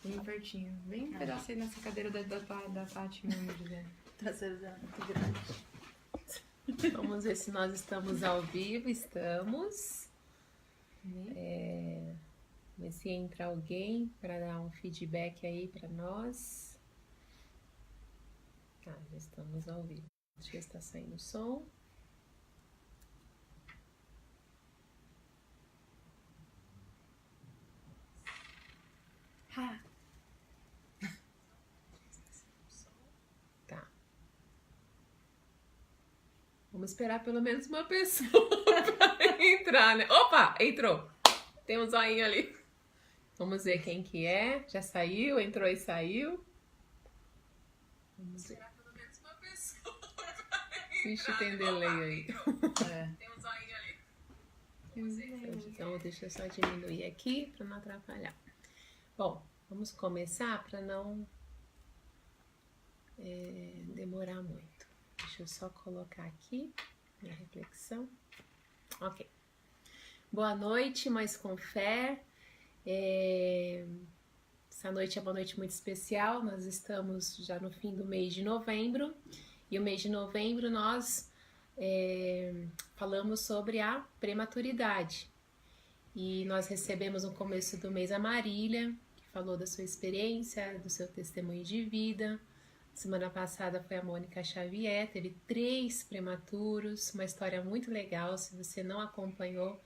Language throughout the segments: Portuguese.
Bem pertinho. Bem um pedacinho nessa cadeira da Tati mesmo, José. Traseiro já muito grande. Vamos ver se nós estamos ao vivo. Estamos. Ver se entra alguém para dar um feedback aí para nós. Tá, já estamos ao vivo. Deixa eu ver se está saindo o som. Tá. Vamos esperar pelo menos uma pessoa para entrar, né? Opa, entrou. Tem um zoinho ali. Vamos ver quem que é. Já saiu, entrou e saiu. Vamos esperar pelo menos uma pessoa para entrar. Vixe, tem delay aí. Tem um zoinho ali. Vamos ver. Então, deixa eu só diminuir aqui para não atrapalhar. Bom, vamos começar para não demorar muito. Deixa eu só colocar aqui minha reflexão. Ok. Boa noite, Mães com Fé. Essa noite é uma noite muito especial. Nós estamos já no fim do mês de novembro. E o mês de novembro nós falamos sobre a prematuridade. E nós recebemos no começo do mês a Marília, que falou da sua experiência, do seu testemunho de vida. Semana passada foi a Mônica Xavier, teve 3 prematuros, uma história muito legal. Se você não acompanhou,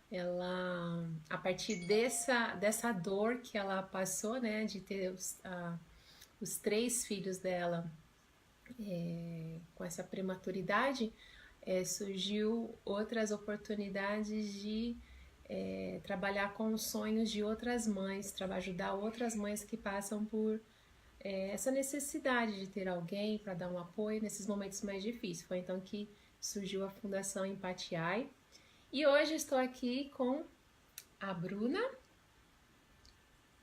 ela, a partir dessa dor que ela passou, né, de ter os 3 filhos dela com essa prematuridade, surgiu outras oportunidades de trabalhar com os sonhos de outras mães, ajudar outras mães que passam por essa necessidade de ter alguém para dar um apoio nesses momentos mais difíceis. Foi então que surgiu a Fundação Empatiai. E hoje estou aqui com a Bruna.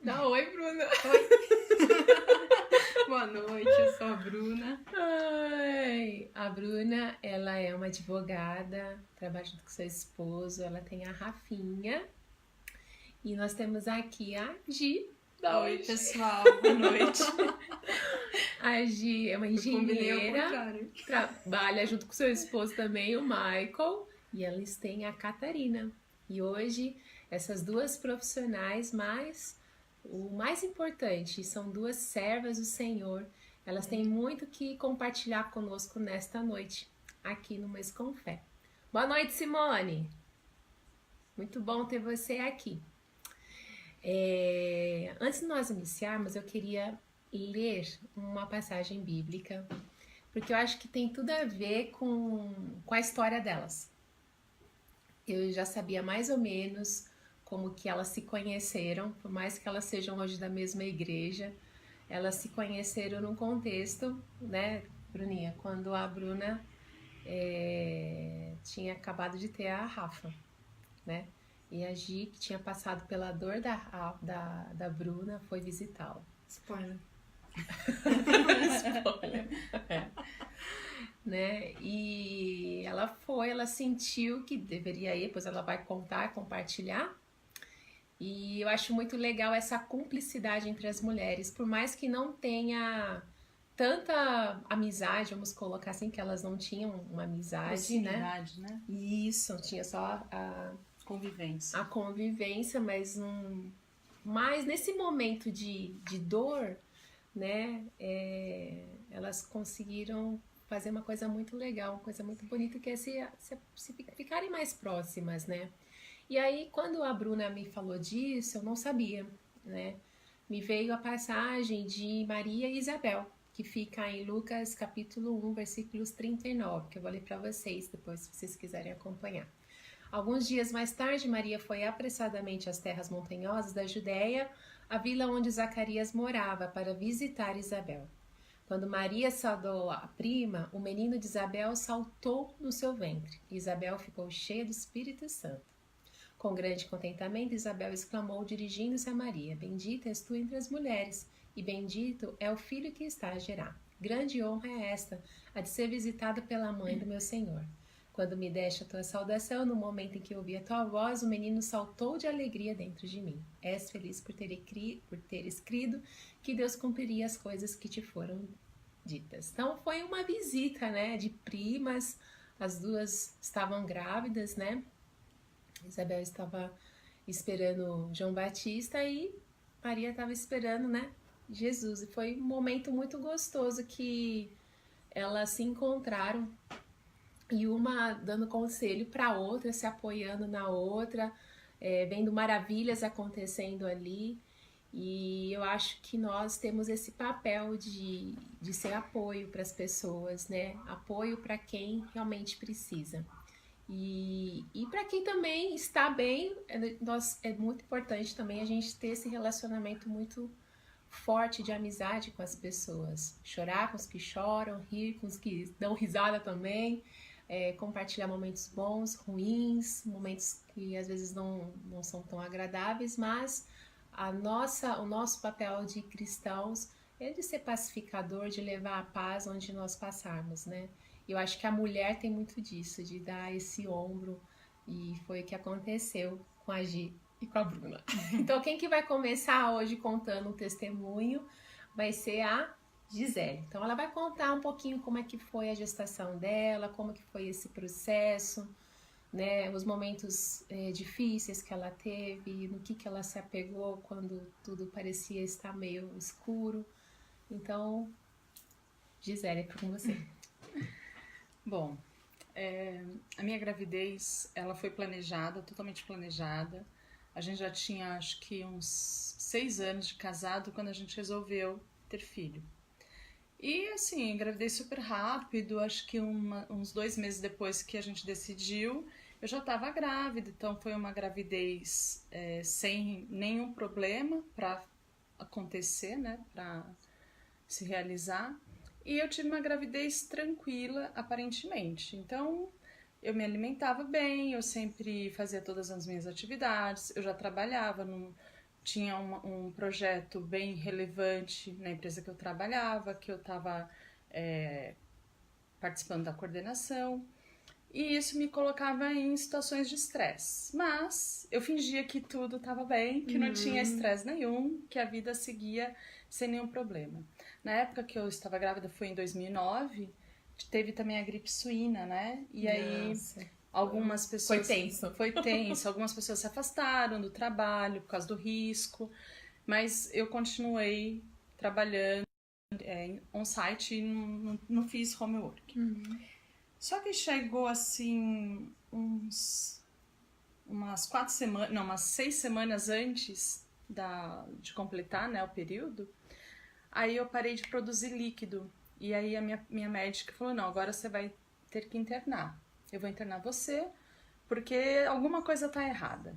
Dá oi, Bruna. Oi. Boa noite, eu sou a Bruna. Ai, a Bruna, ela é uma advogada, trabalha junto com seu esposo, ela tem a Rafinha. E nós temos aqui a Gi. Oi, pessoal, boa noite. A Gi é uma engenheira, trabalha junto com seu esposo também, o Michael, e eles têm a Catarina. E hoje, essas 2 profissionais, mas o mais importante, são 2 servas do Senhor. Elas têm muito que compartilhar conosco nesta noite, aqui no Mães com Fé. Boa noite, Simone! Muito bom ter você aqui. Antes de nós iniciarmos, eu queria ler uma passagem bíblica, porque eu acho que tem tudo a ver com a história delas. Eu já sabia mais ou menos como que elas se conheceram, por mais que elas sejam hoje da mesma igreja, elas se conheceram num contexto, né, Bruninha, quando a Bruna tinha acabado de ter a Rafa, né? E a Gi, que tinha passado pela dor da Bruna, foi visitá-la. Spoiler. Spoiler. Né? E ela sentiu que deveria ir, depois ela vai contar, compartilhar. E eu acho muito legal essa cumplicidade entre as mulheres, por mais que não tenha tanta amizade, vamos colocar assim, que elas não tinham uma amizade, né? Isso, tinha só a convivência, mas nesse momento de dor, né, elas conseguiram fazer uma coisa muito legal, uma coisa muito bonita, que é se ficarem mais próximas, né? E aí, quando a Bruna me falou disso, eu não sabia, né? Me veio a passagem de Maria e Isabel, que fica em Lucas capítulo 1, versículos 39, que eu vou ler para vocês depois, se vocês quiserem acompanhar. Alguns dias mais tarde, Maria foi apressadamente às terras montanhosas da Judéia, a vila onde Zacarias morava, para visitar Isabel. Quando Maria saudou a prima, o menino de Isabel saltou no seu ventre. Isabel ficou cheia do Espírito Santo. Com grande contentamento, Isabel exclamou, dirigindo-se a Maria: Bendita és tu entre as mulheres, e bendito é o filho que está a gerar. Grande honra é esta, a de ser visitada pela mãe do meu Senhor. Quando me deste a tua saudação, no momento em que ouvi a tua voz, o menino saltou de alegria dentro de mim. És feliz por teres crido que Deus cumpriria as coisas que te foram ditas. Então foi uma visita, né, de primas, as duas estavam grávidas, né? Isabel estava esperando João Batista e Maria estava esperando, né, Jesus. E foi um momento muito gostoso que elas se encontraram e uma dando conselho para outra, se apoiando na outra, vendo maravilhas acontecendo ali. E eu acho que nós temos esse papel de ser apoio para as pessoas, né? Apoio para quem realmente precisa. E para quem também está bem, é muito importante também a gente ter esse relacionamento muito forte de amizade com as pessoas. Chorar com os que choram, rir com os que dão risada também, compartilhar momentos bons, ruins, momentos que às vezes não são tão agradáveis, mas o nosso papel de cristãos é de ser pacificador, de levar a paz onde nós passarmos, né? Eu acho que a mulher tem muito disso, de dar esse ombro, e foi o que aconteceu com a Gi e com a Bruna. Então, quem que vai começar hoje contando um testemunho vai ser a Gisele. Então, ela vai contar um pouquinho como é que foi a gestação dela, como que foi esse processo, né, os momentos difíceis que ela teve, no que ela se apegou quando tudo parecia estar meio escuro. Então, Gisele, é com você. Bom, a minha gravidez, ela foi planejada, totalmente planejada. A gente já tinha, acho que uns 6 anos de casado quando a gente resolveu ter filho. E assim, engravidei super rápido, acho que uns 2 meses depois que a gente decidiu, eu já estava grávida, então foi uma gravidez sem nenhum problema para acontecer, né, para se realizar. E eu tive uma gravidez tranquila, aparentemente. Então, eu me alimentava bem, eu sempre fazia todas as minhas atividades, eu já trabalhava, tinha um projeto bem relevante na empresa que eu trabalhava, que eu estava participando da coordenação. E isso me colocava em situações de estresse. Mas eu fingia que tudo estava bem, que não tinha estresse nenhum, que a vida seguia sem nenhum problema. Na época que eu estava grávida, foi em 2009, teve também a gripe suína, né? E aí algumas pessoas... Foi tenso. Foi tenso. Algumas pessoas se afastaram do trabalho por causa do risco, mas eu continuei trabalhando on-site e não fiz homework. Só que chegou assim umas 6 semanas antes de completar, né, o período. Aí eu parei de produzir líquido. E aí a minha médica falou, não, agora você vai ter que internar. Eu vou internar você, porque alguma coisa tá errada.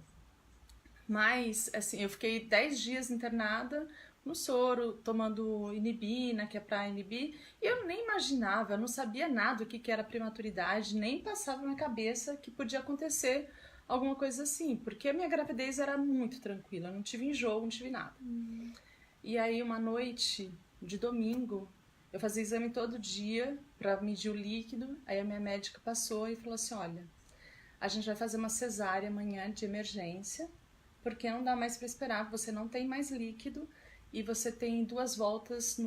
Mas, assim, eu fiquei 10 dias internada no soro, tomando inibina, que é pra inibir, e eu nem imaginava, eu não sabia nada o que era prematuridade, nem passava na minha cabeça que podia acontecer alguma coisa assim, porque a minha gravidez era muito tranquila, eu não tive enjoo, não tive nada. E aí, uma noite de domingo, eu fazia exame todo dia pra medir o líquido, aí a minha médica passou e falou assim, olha, a gente vai fazer uma cesárea amanhã de emergência, porque não dá mais pra esperar, você não tem mais líquido, e você tem 2 voltas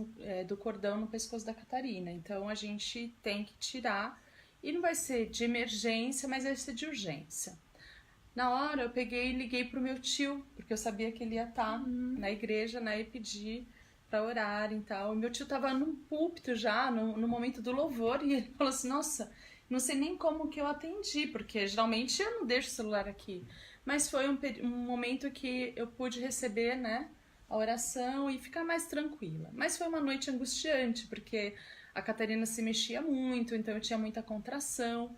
do cordão no pescoço da Catarina. Então, a gente tem que tirar. E não vai ser de emergência, mas vai ser de urgência. Na hora, eu peguei e liguei pro meu tio, porque eu sabia que ele ia estar na igreja, né? E pedi pra orar e tal. E meu tio tava num púlpito já, no momento do louvor. E ele falou assim, nossa, não sei nem como que eu atendi, porque geralmente eu não deixo o celular aqui. Mas foi um momento que eu pude receber, né? A oração e ficar mais tranquila. Mas foi uma noite angustiante, porque a Catarina se mexia muito, então eu tinha muita contração.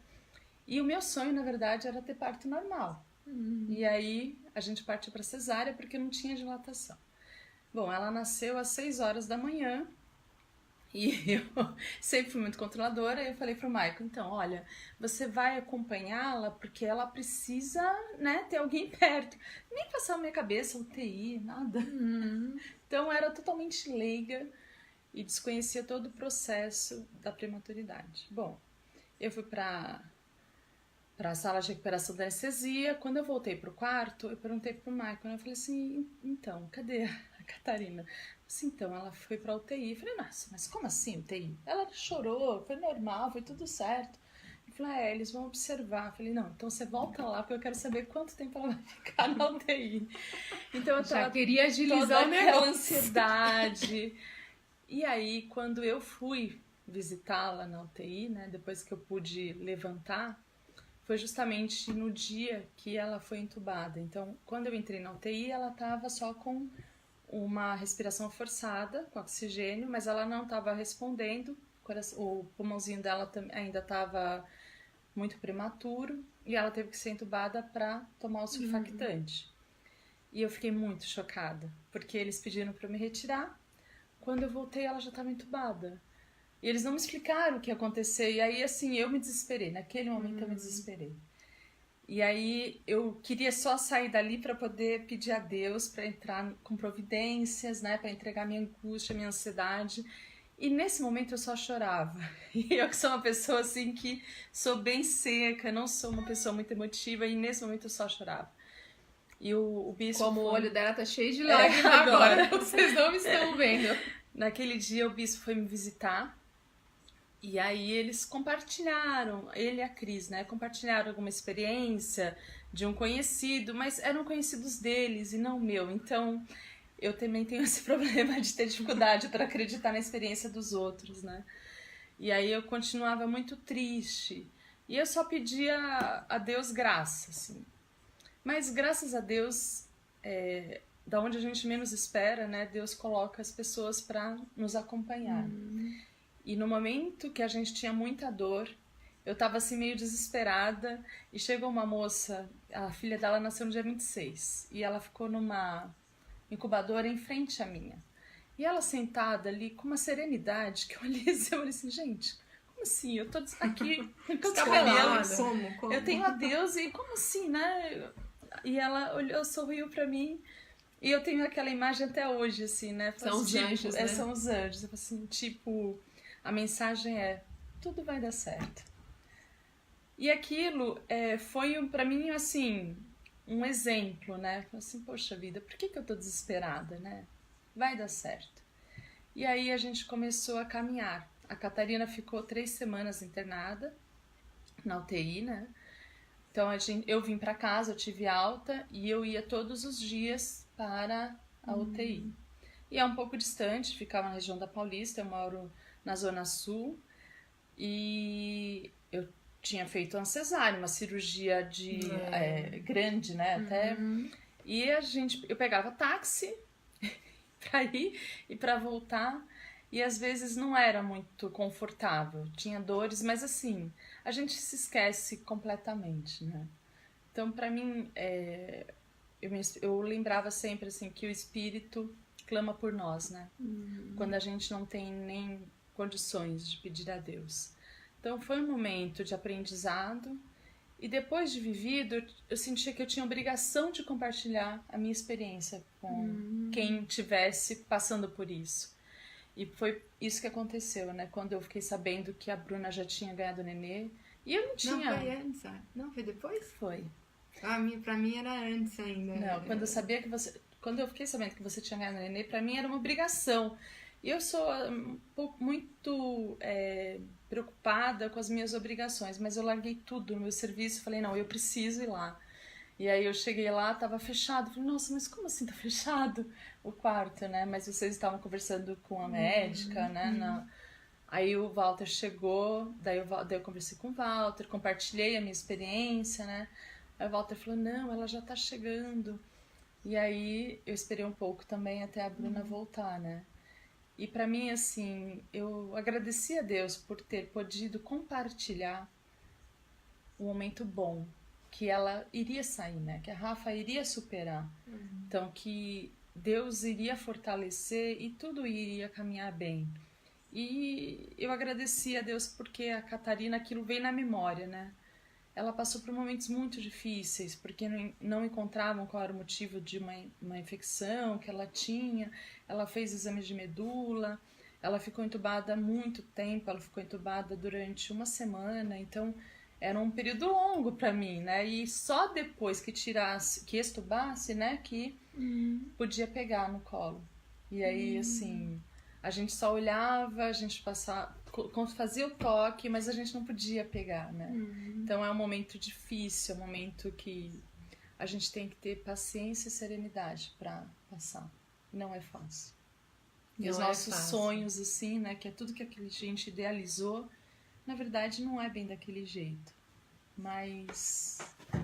E o meu sonho, na verdade, era ter parto normal. E aí a gente partiu para cesárea porque não tinha dilatação. Bom, ela nasceu às 6 horas da manhã e eu sempre fui muito controladora. E eu falei pro Michael, então, olha, você vai acompanhá-la porque ela precisa, né, ter alguém perto. Nem passava na minha cabeça UTI, nada. Então, eu era totalmente leiga e desconhecia todo o processo da prematuridade. Bom, eu fui pra para a sala de recuperação da anestesia. Quando eu voltei pro quarto, eu perguntei pro Michael, né? Eu falei assim, então, cadê a Catarina? Assim, então, ela foi pra UTI. Eu falei, nossa, mas como assim UTI? Ela chorou, foi normal, foi tudo certo. Ele falou, eles vão observar. Eu falei, não, então você volta lá, porque eu quero saber quanto tempo ela vai ficar na UTI. Então eu Já queria toda agilizar o aquela negócio. ansiedade. E aí, quando eu fui visitá-la na UTI, né, depois que eu pude levantar, foi justamente no dia que ela foi entubada. Então, quando eu entrei na UTI, ela estava só com uma respiração forçada, com oxigênio, mas ela não estava respondendo. O pulmãozinho dela ainda estava muito prematuro e ela teve que ser entubada para tomar o surfactante. E eu fiquei muito chocada, porque eles pediram para eu me retirar. Quando eu voltei, ela já estava entubada. E eles não me explicaram o que ia acontecer. E aí, assim, eu me desesperei. Naquele momento, eu me desesperei. E aí, eu queria só sair dali para poder pedir a Deus para entrar com providências, né? Para entregar minha angústia, minha ansiedade. E nesse momento, eu só chorava. E eu que sou uma pessoa, assim, que sou bem seca, não sou uma pessoa muito emotiva. E nesse momento, eu só chorava. E o bispo... Como o olho dela tá cheio de lágrimas agora. Vocês não me estão vendo. Naquele dia, o bispo foi me visitar. E aí eles compartilharam, ele e a Cris, né? Compartilharam alguma experiência de um conhecido, mas eram conhecidos deles e não meu. Então, eu também tenho esse problema de ter dificuldade para acreditar na experiência dos outros, né? E aí eu continuava muito triste. E eu só pedia a Deus graça, assim. Mas graças a Deus, da onde a gente menos espera, né? Deus coloca as pessoas para nos acompanhar. E no momento que a gente tinha muita dor, eu tava assim meio desesperada e chegou uma moça, a filha dela nasceu no dia 26 e ela ficou numa incubadora em frente à minha. E ela sentada ali com uma serenidade que eu olhei assim, eu falei assim, gente, como assim? Eu tô aqui Descabelada. Como? Eu tenho a Deus e como assim, né? E ela olhou, sorriu pra mim. E eu tenho aquela imagem até hoje, assim, né? São os anjos, né? São os anjos. Eu falei assim, tipo, a mensagem é, tudo vai dar certo. E aquilo foi, pra mim, assim, um exemplo, né? Eu falei assim, poxa vida, por que eu tô desesperada, né? Vai dar certo. E aí a gente começou a caminhar. A Catarina ficou 3 semanas internada na UTI, né? Então eu vim pra casa, eu tive alta e eu ia todos os dias para a UTI. E é um pouco distante, ficava na região da Paulista, eu moro na Zona Sul. E eu tinha feito uma cesárea, uma cirurgia grande, né? Até. E eu pegava táxi pra ir e pra voltar. E às vezes não era muito confortável, tinha dores, mas assim, a gente se esquece completamente, né? Então, pra mim, eu lembrava sempre assim que o Espírito clama por nós, né? Quando a gente não tem nem condições de pedir a Deus. Então, foi um momento de aprendizado e depois de vivido, eu sentia que eu tinha obrigação de compartilhar a minha experiência com quem estivesse passando por isso. E foi isso que aconteceu, né? Quando eu fiquei sabendo que a Bruna já tinha ganhado o nenê. E eu não tinha... Não, foi antes. Não, foi depois? Foi. Pra mim era antes ainda. Não, quando eu sabia que você... Quando eu fiquei sabendo que você tinha ganhado o nenê, pra mim era uma obrigação. E eu sou muito preocupada com as minhas obrigações, mas eu larguei tudo no meu serviço e falei, não, eu preciso ir lá. E aí eu cheguei lá, tava fechado. Falei, nossa, mas como assim tá fechado o quarto, né? Mas vocês estavam conversando com a médica, né? Aí o Walter chegou, daí eu conversei com o Walter, compartilhei a minha experiência, né? Aí o Walter falou, não, ela já tá chegando. E aí eu esperei um pouco também até a Bruna voltar, né? E pra mim, assim, eu agradeci a Deus por ter podido compartilhar um momento bom, que ela iria sair, né? Que a Rafa iria superar. Então, que Deus iria fortalecer e tudo iria caminhar bem. E eu agradeci a Deus porque a Catarina, aquilo veio na memória, né? Ela passou por momentos muito difíceis, porque não encontravam qual era o motivo de uma infecção que ela tinha. Ela fez exames de medula, ela ficou entubada há muito tempo, ela ficou entubada durante 1 semana. Então, era um período longo pra mim, né? E só depois que tirasse, que estubasse, né, que podia pegar no colo. E aí, assim, a gente só olhava, a gente passava, fazia o toque, mas a gente não podia pegar, né? Então é um momento difícil, é um momento que a gente tem que ter paciência e serenidade pra passar. Não é fácil. E os nossos sonhos, assim, né, que é tudo que a gente idealizou, na verdade não é bem daquele jeito. Mas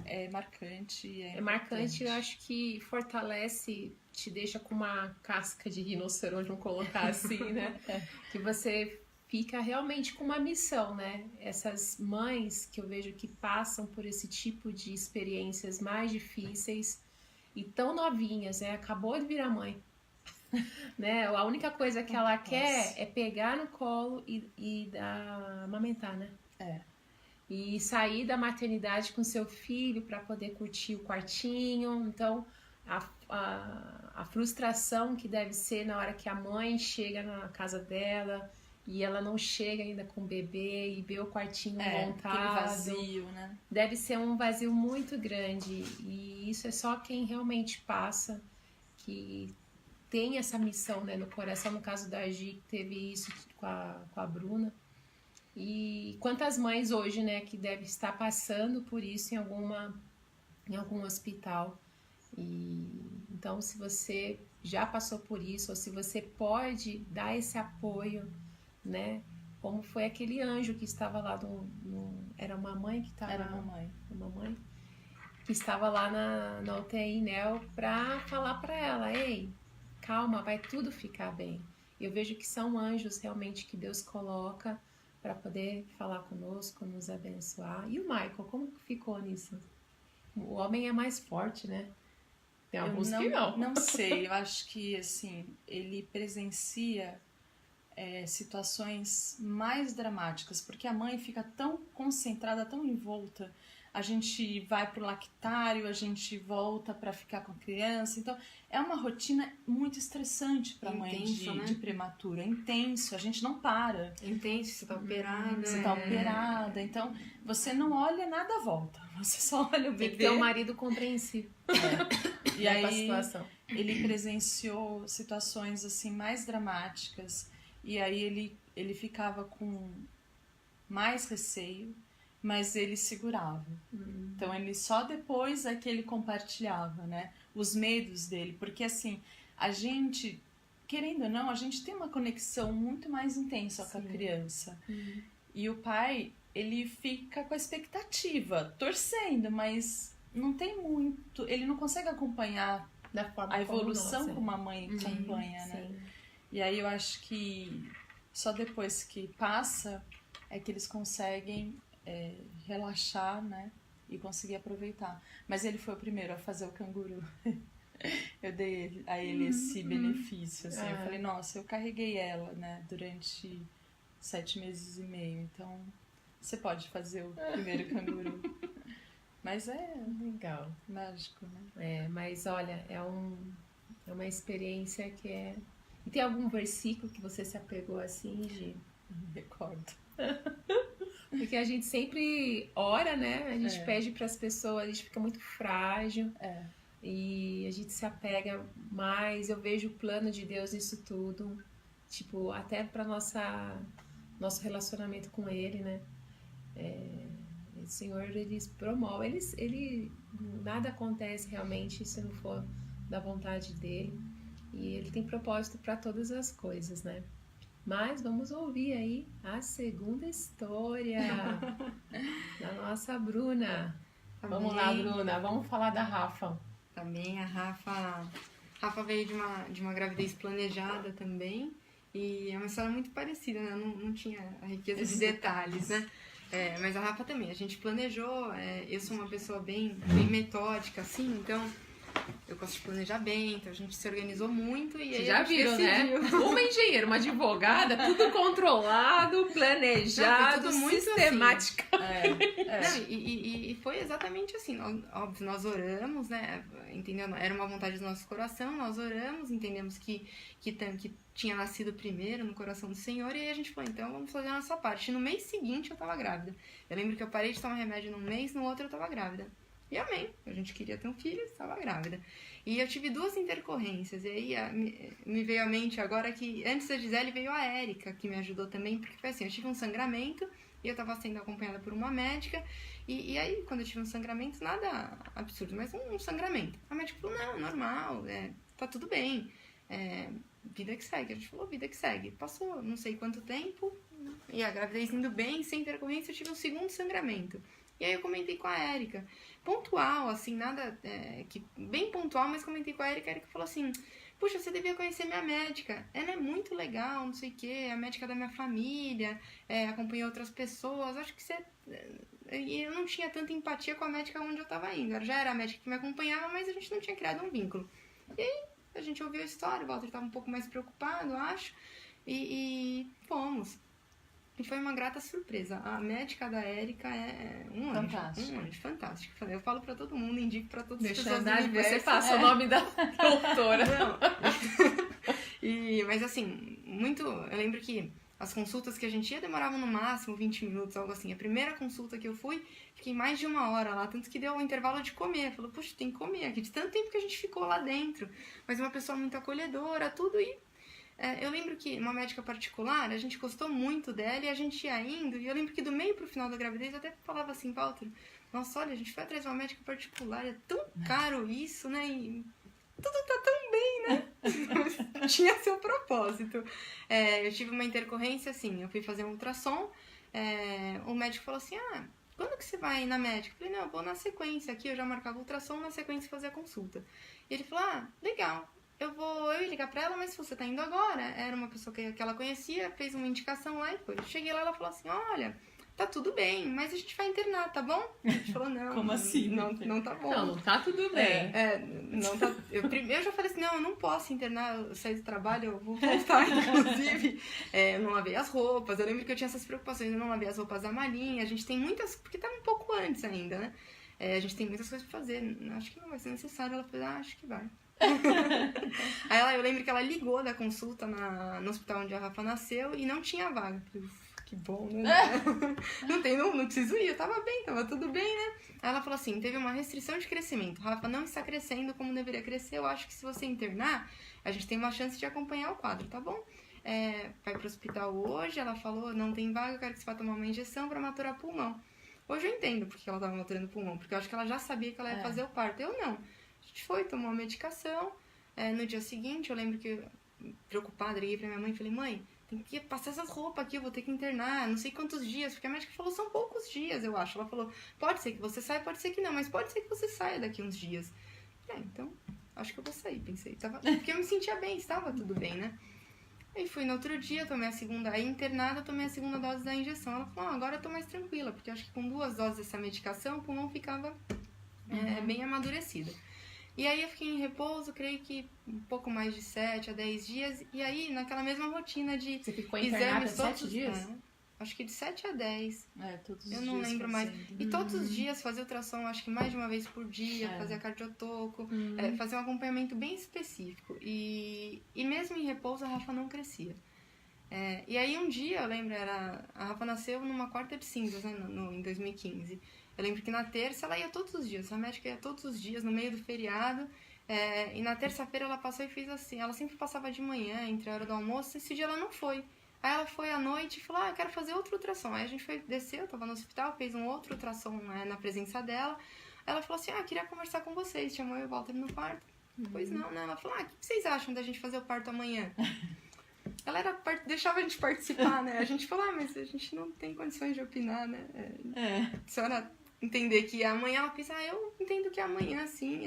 é marcante. É marcante, eu acho que fortalece, te deixa com uma casca de rinoceronte, vamos colocar assim, né? Que você fica realmente com uma missão, né? Essas mães que eu vejo que passam por esse tipo de experiências mais difíceis e tão novinhas, né? Acabou de virar mãe. Né? A única coisa que ela quer é pegar no colo e amamentar, né? E sair da maternidade com seu filho para poder curtir o quartinho. Então, a frustração que deve ser na hora que a mãe chega na casa dela e ela não chega ainda com o bebê e vê o quartinho montado. Aquele vazio, né? Deve ser um vazio muito grande. E isso é só quem realmente passa, que tem essa missão, né, no coração. No caso da Gi, que teve isso com a Bruna. E quantas mães hoje, né, que devem estar passando por isso em algum hospital. E então, se você já passou por isso, ou se você pode dar esse apoio, né, como foi aquele anjo que estava lá era uma mãe que estava... Era uma mãe. Que estava lá na UTI NEL para falar para ela, ei, calma, vai tudo ficar bem. Eu vejo que são anjos realmente que Deus coloca para poder falar conosco, nos abençoar. E o Michael, como ficou nisso? O homem é mais forte, né? Tem alguns que não. Não sei, eu acho que, assim, ele presencia situações mais dramáticas, porque a mãe fica tão concentrada, tão envolta. A gente vai pro lactário, a gente volta para ficar com a criança. Então, é uma rotina muito estressante para mãe de prematuro. É intenso, a gente não para. É intenso, você tá operada. Você tá operada. Então, você não olha nada à volta. Você só olha o bebê. Tem que ter um marido compreensivo. E aí, ele presenciou situações assim mais dramáticas. E aí, ele ficava com mais receio. Mas ele segurava. Então, ele só depois é que ele compartilhava, né? Os medos dele. Porque, assim, a gente, querendo ou não, a gente tem uma conexão muito mais intensa com a criança. E o pai, ele fica com a expectativa, torcendo, mas não tem muito... Ele não consegue acompanhar da forma a evolução como a mãe acompanha, né? Sim. E aí, eu acho que só depois que passa é que eles conseguem... relaxar, né, e conseguir aproveitar. Mas ele foi o primeiro a fazer o canguru. Eu dei a ele esse benefício, assim. Eu falei, nossa, eu carreguei ela, né, durante 7 meses e meio, então você pode fazer o primeiro canguru. Mas é legal, mágico, né? Mas olha, é uma experiência que é... E tem algum versículo que você se apegou assim, Gi? Não me recordo. Porque a gente sempre ora, né? A gente pede para as pessoas, a gente fica muito frágil. E a gente se apega mais. Eu vejo o plano de Deus nisso tudo. Tipo, até para nosso relacionamento com Ele, né? O Senhor, Ele promove. Ele nada acontece realmente se não for da vontade dEle. E Ele tem propósito para todas as coisas, né? Mas vamos ouvir aí a segunda história da nossa Bruna. Amém. Vamos lá, Bruna. Vamos falar da Rafa. Também a Rafa veio de uma gravidez planejada também. E é uma história muito parecida, né? Não tinha a riqueza de detalhes, né? Mas a Rafa também. A gente planejou. Eu sou uma pessoa bem metódica, assim. Então, eu gosto de planejar bem, então a gente se organizou muito e aí Já a gente viram, decidiu. né? Uma engenheira, uma advogada, tudo controlado, planejado, tudo muito sistemática. Não, e foi exatamente assim. Óbvio, nós oramos, né? Entendeu? Era uma vontade do nosso coração, nós oramos, entendemos que tinha nascido primeiro no coração do Senhor, e aí a gente falou, então vamos fazer a nossa parte. E no mês seguinte eu tava grávida. Eu lembro que eu parei de tomar remédio num mês, no outro eu tava grávida. E amém. A gente queria ter um filho, estava grávida. E eu tive 2 intercorrências. E aí me veio à mente agora que antes da Gisele veio a Érica, que me ajudou também, porque foi assim, eu tive um sangramento e eu estava sendo acompanhada por uma médica. E aí, quando eu tive um sangramento, nada absurdo, mas um sangramento. A médica falou, não, normal, tá tudo bem. Vida que segue. A gente falou, vida que segue. Passou não sei quanto tempo, e a gravidez indo bem, sem intercorrência, eu tive um segundo sangramento. E aí eu comentei com a Érica, pontual, assim, nada, bem pontual, mas comentei com a Érica falou assim, puxa, você devia conhecer minha médica, ela é muito legal, não sei o quê, é a médica da minha família, acompanhou outras pessoas, acho que você... E eu não tinha tanta empatia com a médica onde eu tava indo, ela já era a médica que me acompanhava, mas a gente não tinha criado um vínculo. E aí a gente ouviu a história, o Walter tava um pouco mais preocupado, acho, e fomos. E foi uma grata surpresa. A médica da Érica é um anjo fantástico. Eu falo pra todo mundo, indico pra todas as pessoas do universo. Você passa o nome da doutora. Não. Mas assim, eu lembro que as consultas que a gente ia demoravam no máximo 20 minutos, algo assim. A primeira consulta que eu fui, fiquei mais de 1 hora lá, tanto que deu o intervalo de comer. Falou, puxa, tem que comer aqui, de tanto tempo que a gente ficou lá dentro. Mas uma pessoa muito acolhedora, tudo, e eu lembro que uma médica particular, a gente gostou muito dela e a gente ia indo, e eu lembro que do meio pro final da gravidez eu até falava assim, Walter, nossa, olha, a gente foi atrás de uma médica particular, é tão caro isso, né, e tudo tá tão bem, né? Tinha seu propósito. Eu tive uma intercorrência assim, eu fui fazer um ultrassom, o médico falou assim, quando que você vai na médica? Eu falei, não, eu vou na sequência aqui, eu já marcava o ultrassom, na sequência fazer a consulta. E ele falou, legal. Eu ia ligar pra ela, mas se você tá indo agora, era uma pessoa que ela conhecia, fez uma indicação lá e foi. Eu cheguei lá, ela falou assim, olha, tá tudo bem, mas a gente vai internar, tá bom? A gente falou, não. Como assim? Não tá bom. Não tá tudo bem. Não tá... Eu já falei assim, não, eu não posso internar, eu saí do trabalho, eu vou voltar, inclusive. Eu não lavei as roupas, eu lembro que eu tinha essas preocupações, eu não lavei as roupas da malinha, a gente tem muitas, porque tá um pouco antes ainda, né? A gente tem muitas coisas pra fazer, acho que não vai ser necessário. Ela falou, acho que vai. Aí eu lembro que ela ligou da consulta no hospital onde a Rafa nasceu e não tinha vaga. Eu falei, que bom, né? Não preciso ir, eu tava bem, tava tudo bem, né? Aí ela falou assim, teve uma restrição de crescimento, a Rafa não está crescendo como deveria crescer, eu acho que se você internar, a gente tem uma chance de acompanhar o quadro, tá bom? Vai pro hospital hoje, ela falou, não tem vaga, eu quero que você vá tomar uma injeção pra maturar pulmão. Hoje eu entendo porque ela tava maturando pulmão, porque eu acho que ela já sabia que ela ia fazer o parto, eu não. A gente foi, tomou a medicação. No dia seguinte, eu lembro que, preocupada, liguei pra minha mãe e falei, mãe, tem que passar essas roupas aqui, eu vou ter que internar, não sei quantos dias, porque a médica falou, são poucos dias, eu acho. Ela falou, pode ser que você saia, pode ser que não, mas pode ser que você saia daqui uns dias. Então, acho que eu vou sair, pensei. Porque eu me sentia bem, estava tudo bem, né? Aí fui no outro dia, tomei a segunda, aí internada, tomei a segunda dose da injeção. Ela falou, agora eu tô mais tranquila, porque eu acho que com 2 doses dessa medicação, o pulmão ficava bem amadurecido. E aí eu fiquei em repouso, creio que um pouco mais de 7 a 10 dias. E aí, naquela mesma rotina de Você ficou internada exames 7 dias? Acho que de 7 a 10. Todos os eu dias. não lembro mais. Fazendo. E todos os dias fazer ultrassom, acho que mais de uma vez por dia, fazer cardiotoco, fazer um acompanhamento bem específico. E mesmo em repouso, a Rafa não crescia. E aí um dia, eu lembro, a Rafa nasceu numa quarta de cinzas, né, em 2015. Eu lembro que na terça ela ia todos os dias, a médica ia todos os dias, no meio do feriado, e na terça-feira ela passou e fez assim, ela sempre passava de manhã, entre a hora do almoço, esse dia ela não foi. Aí ela foi à noite e falou, eu quero fazer outro ultrassom. Aí a gente desceu, eu tava no hospital, fez um outro ultrassom na presença dela. Aí ela falou assim, queria conversar com vocês, chamou eu e o Walter no quarto. Pois não, né? Ela falou, o que vocês acham da gente fazer o parto amanhã? Ela deixava a gente participar, né? A gente falou, mas a gente não tem condições de opinar, né? A senhora entender que amanhã, ela pensa, eu entendo que amanhã, sim,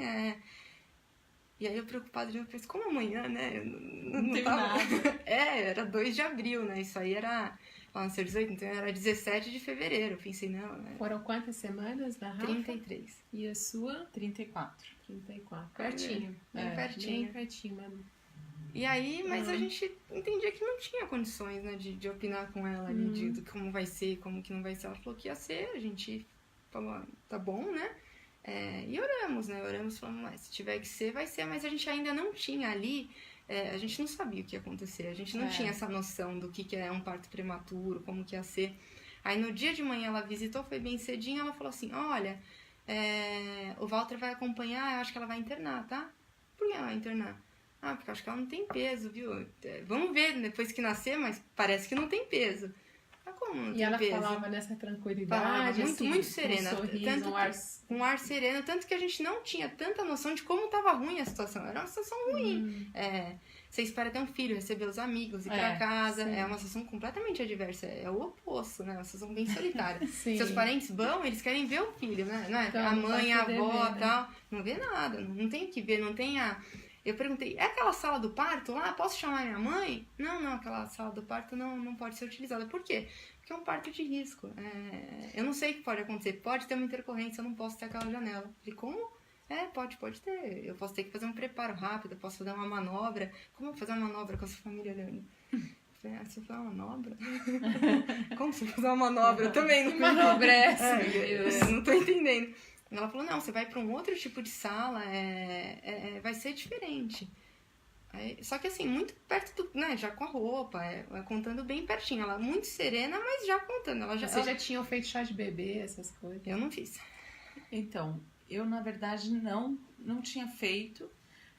E aí eu preocupada de novo, pensei, como amanhã, né? Não teve nada. Era 2 de abril, né? Isso aí ela ela nasceu 18, então era 17 de fevereiro. Eu pensei, não, né? Foram quantas semanas da Rafa? 33. E a sua? 34. 34. Pertinho. Bem pertinho. Bem pertinho, mano. E aí, mas a gente entendia que não tinha condições, né, de opinar com ela ali, de como vai ser, como que não vai ser. Ela falou que ia ser, a gente falou, tá bom, né? E oramos, né? Oramos, falando, mas se tiver que ser, vai ser. Mas a gente ainda não tinha ali, a gente não sabia o que ia acontecer. A gente não tinha essa noção do que é um parto prematuro, como que ia ser. Aí no dia de manhã ela visitou, foi bem cedinho, ela falou assim, olha, o Walter vai acompanhar, eu acho que ela vai internar, tá? Por que ela vai internar? Ah, porque eu acho que ela não tem peso, viu? Vamos ver depois que nascer, mas parece que não tem peso. Ah, como não tem ela peso? Falava nessa tranquilidade, Falava muito, assim, muito serena. com um sorriso, Tanto um ar sereno, tanto que a gente não tinha tanta noção de como estava ruim a situação. Era uma situação ruim. Você espera ter um filho, receber os amigos, ir pra casa. Sim. É uma situação completamente adversa. É o oposto, né? Uma situação bem solitária. Sim. Seus parentes vão, eles querem ver o filho, né? Não é? Então, a mãe, a vai poder avó ver, né? tal. Não vê nada. Não tem o que ver, não tem a... Eu perguntei, é aquela sala do parto lá? Posso chamar minha mãe? Não, aquela sala do parto não pode ser utilizada. Por quê? Porque é um parto de risco. Eu não sei o que pode acontecer. Pode ter uma intercorrência, eu não posso ter aquela janela. Eu falei, como? Pode ter. Eu posso ter que fazer um preparo rápido, eu posso fazer uma manobra. Como eu vou fazer uma manobra com a sua família olhando? Eu falei, você vai uma manobra? Como você vai fazer uma manobra? Eu também não Que manobra é essa? eu não tô entendendo. Ela falou, não, você vai para um outro tipo de sala, vai ser diferente. Só que assim, muito perto do, né, já com a roupa, contando bem pertinho. Ela muito serena, mas já contando. Vocês já tinham feito chá de bebê, essas coisas? Eu não fiz. Então, eu na verdade não tinha feito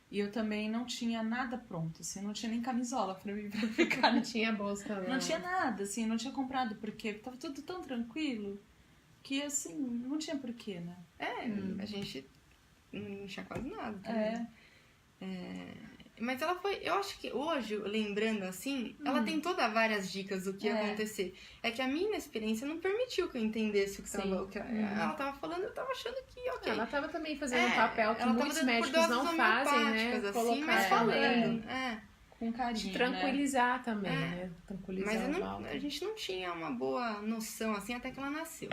e eu também não tinha nada pronto, assim, não tinha nem camisola pra mim pra ficar. Não tinha bolsa, Não tinha nada, assim, não tinha comprado porque tava tudo tão tranquilo que assim, não tinha porquê, né? A gente não tinha quase nada também. Mas ela foi, eu acho que hoje, lembrando assim, ela tem todas várias dicas do que ia acontecer. É que a minha experiência não permitiu que eu entendesse o que, ela tava falando, eu tava achando que, ok. Ela tava também fazendo um papel que ela muitos tava dando médicos não fazem, né? assim, Colocar mas falando. Com carinho, de tranquilizar também, né? Mas Tranquilizar a gente não tinha uma boa noção, assim, até que ela nasceu.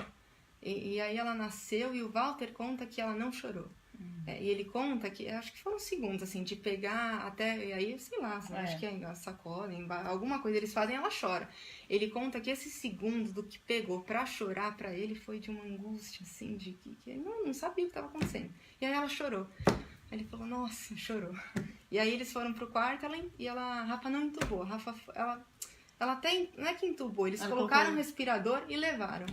E aí ela nasceu e o Walter conta que ela não chorou. E ele conta que, acho que foram segundos, assim, de pegar até, e aí, sei lá, acho que a sacodem, alguma coisa eles fazem, ela chora. Ele conta que esse segundo do que pegou pra chorar pra ele foi de uma angústia, assim, de que ele não sabia o que estava acontecendo. E aí ela chorou. Aí ele falou, nossa, chorou. E aí eles foram pro quarto a Rafa não entubou. A Rafa, ela até, não é que entubou, eles colocaram um respirador e levaram.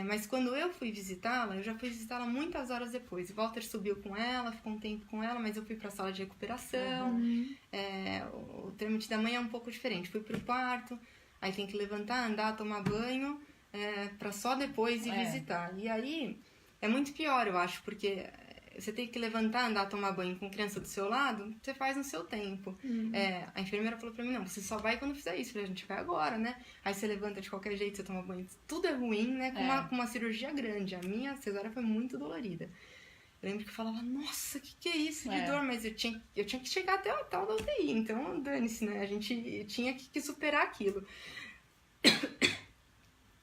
Mas quando eu fui visitá-la, eu já fui visitá-la muitas horas depois. O Walter subiu com ela, ficou um tempo com ela, mas eu fui pra sala de recuperação. O trâmite da mãe é um pouco diferente. Fui pro quarto, aí tem que levantar, andar, tomar banho, pra só depois ir visitar. E aí é muito pior, eu acho, porque você tem que levantar, andar, tomar banho com criança do seu lado, você faz no seu tempo. A enfermeira falou pra mim, não, você só vai quando fizer isso. Eu falei, a gente vai agora, né? Aí você levanta de qualquer jeito, você toma banho. Tudo é ruim, né? Com uma cirurgia grande. A minha cesárea foi muito dolorida. Eu lembro que eu falava, nossa, que é isso de dor? Mas eu tinha que chegar até o tal da UTI. Então, dane-se, né? A gente tinha que superar aquilo.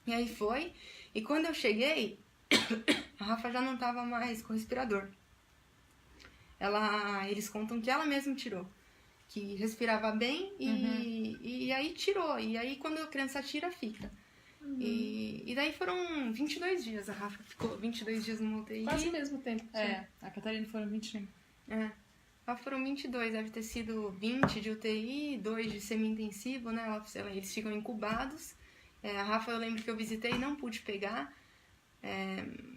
E aí foi. E quando eu cheguei, a Rafa já não tava mais com respirador. Eles contam que ela mesma tirou. Que respirava bem e aí tirou. E aí quando a criança tira, fica. E daí foram 22 dias. A Rafa ficou 22 dias no UTI. Quase o mesmo tempo. A Catarina foram 21. Foram 22. Deve ter sido 20 de UTI, 2 de semi-intensivo, né? Eles ficam incubados. A Rafa, eu lembro que eu visitei e não pude pegar.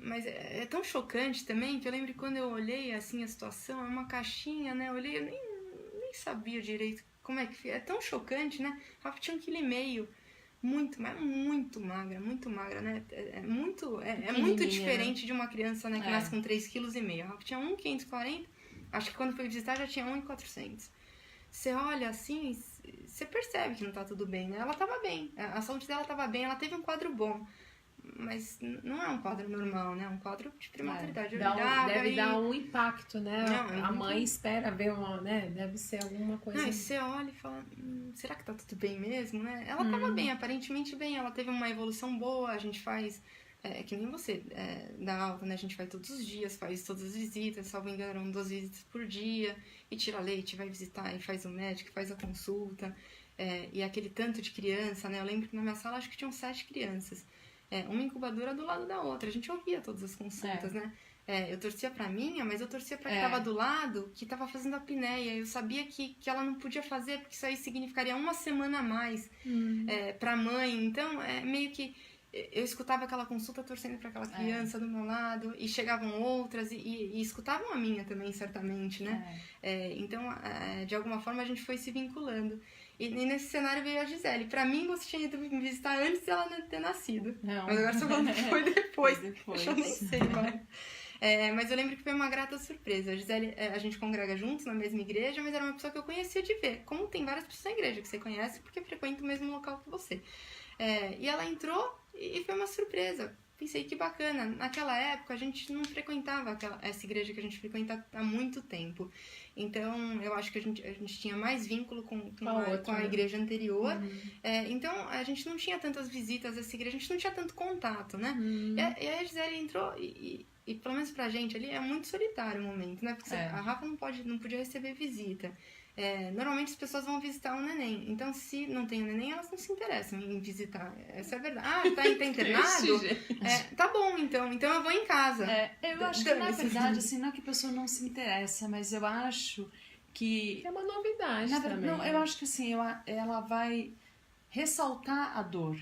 Mas é tão chocante também que eu lembro que quando eu olhei assim a situação, é uma caixinha, né? Eu olhei, eu nem sabia direito como é que é tão chocante, né? A Rafa tinha 1,5 kg, muito magra, né? É muito diferente de uma criança, né, que nasce com 3,5 kg. A Rafa tinha 1,540, acho que quando foi visitar já tinha 1,400. Você olha assim, você percebe que não tá tudo bem, né? Ela tava bem, a saúde dela tava bem, ela teve um quadro bom. mas não é um quadro normal, né? É um quadro de prematuridade. Deve dar um impacto, né? Não, a mãe espera ver uma, né? Deve ser alguma coisa... Não, e você olha e fala, será que tá tudo bem mesmo, né? Ela tava bem, aparentemente bem, ela teve uma evolução boa, a gente faz... que nem você dá alta, né? A gente vai todos os dias, faz todas as visitas, salvo engano, eram 2 visitas por dia, e tira leite, vai visitar, e faz o médico, faz a consulta, e aquele tanto de criança, né? Eu lembro que na minha sala acho que tinham 7 crianças, uma incubadora do lado da outra, a gente ouvia todas as consultas, né? Eu torcia pra minha, mas eu torcia pra que tava do lado, que tava fazendo a apneia. Eu sabia que ela não podia fazer, porque isso aí significaria 1 semana a mais pra mãe. Então, meio que eu escutava aquela consulta torcendo pra aquela criança do meu lado, e chegavam outras, e escutavam a minha também, certamente, né? Então, de alguma forma, a gente foi se vinculando. E nesse cenário veio a Gisele. Pra mim, você tinha ido me visitar antes dela ter nascido. Não. Mas agora você falando que foi depois. Foi depois. Eu nem sei, mas... mas eu lembro que foi uma grata surpresa. A Gisele, a gente congrega juntos na mesma igreja, mas era uma pessoa que eu conhecia de ver. Como tem várias pessoas na igreja que você conhece, porque frequenta o mesmo local que você. E ela entrou e foi uma surpresa. Pensei, que bacana. Naquela época, a gente não frequentava essa igreja que a gente frequenta há muito tempo. Então, eu acho que a gente tinha mais vínculo com a igreja anterior. Então, a gente não tinha tantas visitas a essa igreja, a gente não tinha tanto contato, né? E aí a Gisele entrou e pelo menos pra gente ali, é muito solitário o momento, né? Porque a Rafa não podia receber visita. Normalmente as pessoas vão visitar o neném. Então, se não tem o neném, elas não se interessam em visitar. Essa é a verdade. Ah, tá internado? Tá bom, então eu vou em casa. Eu acho que, na verdade, assim, não é que a pessoa não se interessa, mas eu acho que... É uma novidade também. Não, eu acho que, assim, ela vai ressaltar a dor.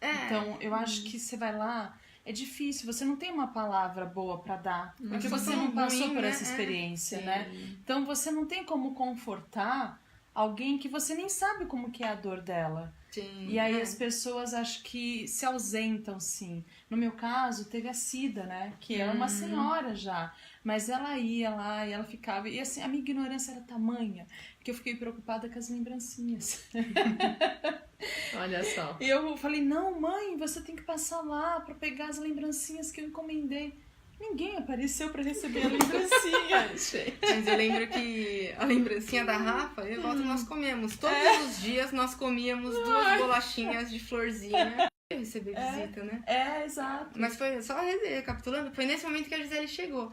Então, eu acho que você vai lá... É difícil, você não tem uma palavra boa pra dar, porque você não passou por essa experiência, né? Então você não tem como confortar alguém que você nem sabe como que é a dor dela. Sim, e aí as pessoas acho que se ausentam, sim. No meu caso, teve a Cida, né? Que é uma senhora já. Mas ela ia lá e ela ficava... E assim, a minha ignorância era tamanha que eu fiquei preocupada com as lembrancinhas. Olha só. E eu falei, não, mãe, você tem que passar lá pra pegar as lembrancinhas que eu encomendei. Ninguém apareceu pra receber a lembrancinha. Mas eu lembro que a lembrancinha da Rafa, eu e o Walter, nós comemos. Todos os dias nós comíamos 2 bolachinhas de florzinha. Eu recebi visita, né? Exato. Mas foi, só recapitulando, foi nesse momento que a Gisele chegou.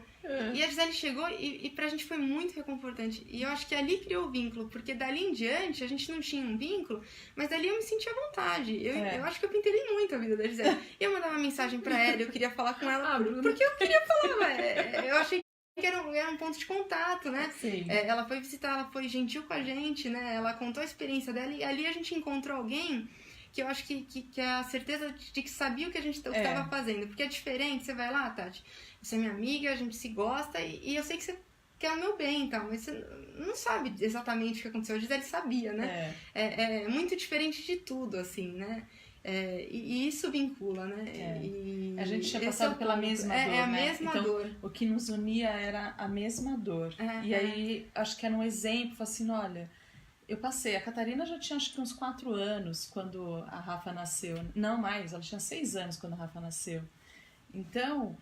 E a Gisele chegou e pra gente foi muito reconfortante. E eu acho que ali criou o vínculo, porque dali em diante a gente não tinha um vínculo, mas dali eu me sentia à vontade. Eu acho que eu pintelei muito a vida da Gisele. Eu mandava mensagem pra ela, eu queria falar com ela, porque eu queria falar. Eu achei que era um ponto de contato, né? Ela foi visitar, ela foi gentil com a gente, né? Ela contou a experiência dela e ali a gente encontrou alguém que eu acho que é a certeza de que sabia o que a gente estava fazendo. Porque é diferente, você vai lá, Tati, você é minha amiga, a gente se gosta e eu sei que você quer o meu bem e tal, mas você não sabe exatamente o que aconteceu. A Gisele sabia, né? É muito diferente de tudo, assim, né? E isso vincula, né? E a gente tinha passado pela mesma dor, né? A mesma então, dor. O que nos unia era a mesma dor. E aí, acho que era um exemplo, assim, olha... Eu passei, a Catarina já tinha acho que uns 4 anos quando a Rafa nasceu. Não mais, ela tinha 6 anos quando a Rafa nasceu. Então,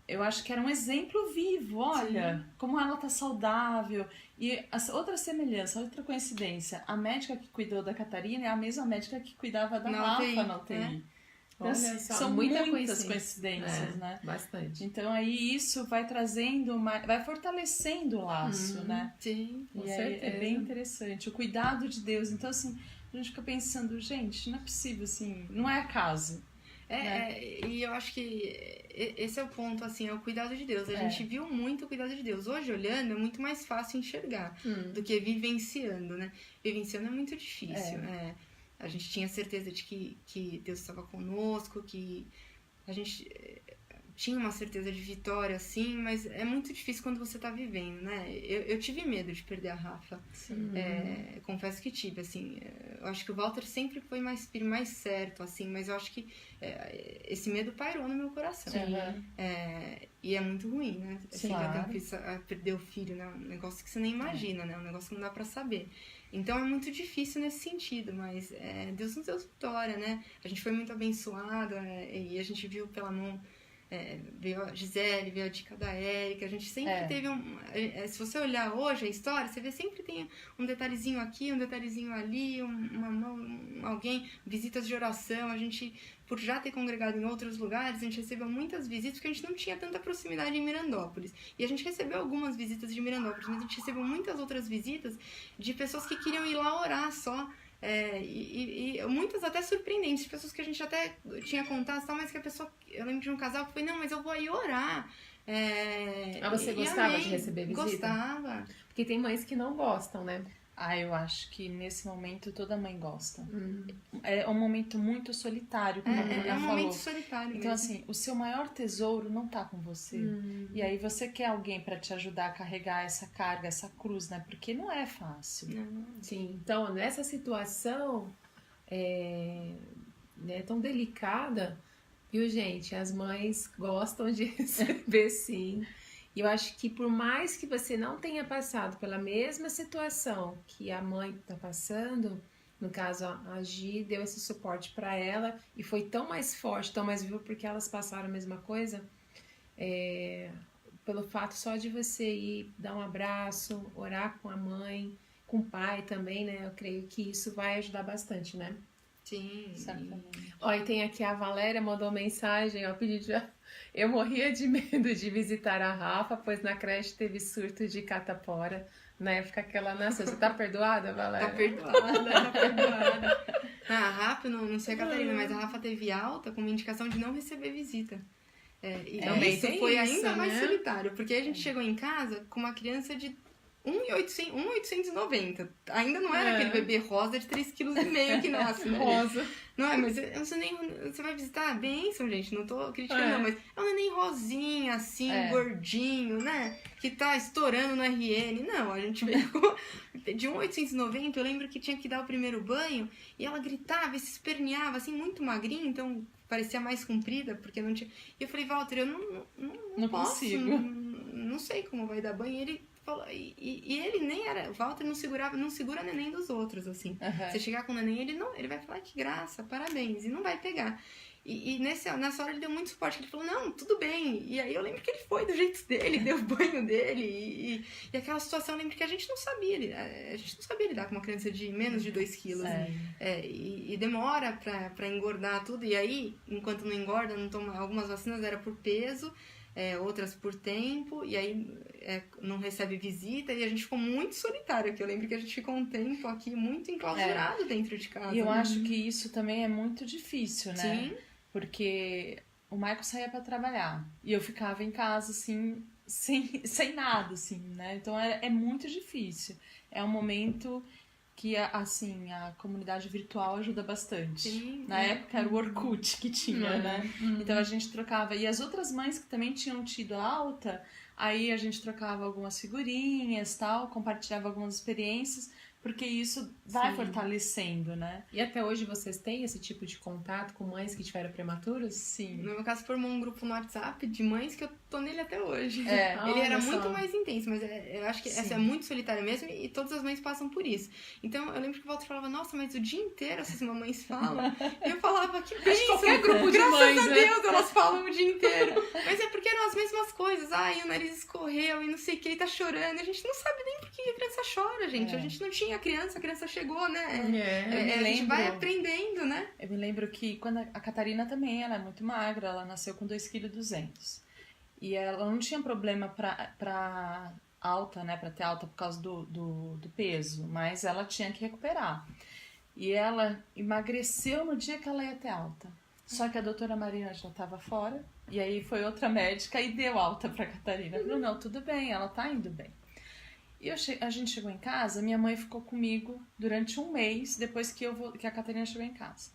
eu acho que era um exemplo vivo, olha, como ela tá saudável. E outra semelhança, outra coincidência, a médica que cuidou da Catarina é a mesma médica que cuidava da Rafa na UTI. Então, olha só, são muitas coincidências, né? Bastante. Então aí isso vai trazendo, vai fortalecendo o laço, né? Sim, com certeza. É bem interessante. O cuidado de Deus. Então, assim, a gente fica pensando, gente, não é possível, assim, não é acaso. E eu acho que esse é o ponto, assim, é o cuidado de Deus. A gente viu muito o cuidado de Deus. Hoje, olhando, é muito mais fácil enxergar do que vivenciando, né? Vivenciando é muito difícil, A gente tinha certeza de que Deus estava conosco, que a gente tinha uma certeza de vitória, assim, mas é muito difícil quando você tá vivendo, né? Eu tive medo de perder a Rafa. Confesso que tive, assim. Eu acho que o Walter sempre foi mais certo, assim, mas eu acho que esse medo pairou no meu coração. E é muito ruim, né? Claro. Perder o filho, né? Um negócio que você nem imagina, né? Um negócio que não dá pra saber. Então é muito difícil nesse sentido, mas Deus nos deu vitória, né? A gente foi muito abençoada e a gente viu pela mão, veio a Gisele, veio a dica da Érica, a gente sempre teve se você olhar hoje a história, você vê sempre tem um detalhezinho aqui, um detalhezinho ali, uma mão, alguém, visitas de oração, a gente, por já ter congregado em outros lugares, a gente recebeu muitas visitas, porque a gente não tinha tanta proximidade em Mirandópolis. E a gente recebeu algumas visitas de Mirandópolis, mas a gente recebeu muitas outras visitas de pessoas que queriam ir lá orar só. E muitas até surpreendentes, pessoas que a gente até tinha contato, mas que a pessoa, eu lembro de um casal que foi, não, mas eu vou aí orar. Você gostava de receber visita? Gostava. Porque tem mães que não gostam, né? Eu acho que nesse momento toda mãe gosta. É um momento muito solitário, como a Bruna falou. É um momento solitário então, mesmo. assim, o seu maior tesouro não tá com você. E aí você quer alguém para te ajudar a carregar essa carga, essa cruz, né? Porque não é fácil. Sim, então nessa situação tão delicada, viu, gente? As mães gostam de receber, sim. E eu acho que por mais que você não tenha passado pela mesma situação que a mãe está passando, no caso a Gi deu esse suporte para ela e foi tão mais forte, tão mais viva porque elas passaram a mesma coisa, pelo fato só de você ir dar um abraço, orar com a mãe, com o pai também, né? Eu creio que isso vai ajudar bastante, né? Sim. Certamente. E tem aqui a Valéria, mandou mensagem, pedindo. Eu morria de medo de visitar a Rafa, pois na creche teve surto de catapora, na época que ela nasceu. Você tá perdoada, Valéria? Tá perdoada. A Rafa, não sei a Catarina, mas a Rafa teve alta com uma indicação de não receber visita. Também isso tem foi isso, ainda mais né? solitário, porque a gente chegou em casa com uma criança de 1,890. Ainda não era aquele bebê rosa de 3,5 kg que nasce, né? Rosa. Não é, mas eu não sei nem. Você vai visitar? Bênção, gente. Não tô criticando, não, mas é um neném rosinha, assim, gordinho, né? Que tá estourando no RN. Não, a gente veio de 1,890. Eu lembro que tinha que dar o primeiro banho e ela gritava e se esperneava, assim, muito magrinha, então parecia mais comprida, porque não tinha. E eu falei, Walter, eu não posso, consigo. Não sei como vai dar banho. E ele. E ele nem era. O Walter não segura neném dos outros, assim. Você chegar com o neném, ele vai falar que graça, parabéns, e não vai pegar. E nessa hora ele deu muito suporte, ele falou, não, tudo bem. E aí eu lembro que ele foi do jeito dele, deu o banho dele. E aquela situação, eu lembro que a gente não sabia lidar com uma criança de menos de 2 quilos. E demora pra engordar tudo. E aí, enquanto não engorda, não toma algumas vacinas, era por peso. Outras por tempo, e aí não recebe visita, e a gente ficou muito solitário, que eu lembro que a gente ficou um tempo aqui muito enclausurado dentro de casa. E eu acho que isso também é muito difícil, né? Sim. Porque o Michael saía pra trabalhar, e eu ficava em casa, assim, sem nada, assim, né? Então é muito difícil. É um momento que, assim, a comunidade virtual ajuda bastante. Sim. Na época era o Orkut que tinha, né? Então a gente trocava. E as outras mães que também tinham tido alta, aí a gente trocava algumas figurinhas, tal, compartilhava algumas experiências, porque isso vai fortalecendo, né? E até hoje vocês têm esse tipo de contato com mães que tiveram prematuros? Sim. No meu caso, formou um grupo no WhatsApp de mães que eu tô nele até hoje. Ele era muito mais intenso, mas eu acho que essa é muito solitária mesmo e todas as mães passam por isso. Então, eu lembro que o Walter falava, nossa, mas o dia inteiro essas mamães falam. E eu falava, que bem, qualquer grupo de graças mães, a né? Deus, elas falam o dia inteiro. Mas é porque eram as mesmas coisas. Ai, o nariz escorreu e não sei o que, ele tá chorando. E a gente não sabe nem por que a criança chora, gente. A gente não tinha a criança chegou, né? A gente vai aprendendo, né? Eu me lembro que quando a Catarina também, ela é muito magra, ela nasceu com 2,2 kg. E ela não tinha problema pra alta, né? Pra ter alta por causa do peso, mas ela tinha que recuperar. E ela emagreceu no dia que ela ia ter alta. Só que a doutora Marina já estava fora, e aí foi outra médica e deu alta pra Catarina. Falou, não, tudo bem, ela tá indo bem. E a gente chegou em casa, minha mãe ficou comigo durante 1 mês, depois que a Catarina chegou em casa.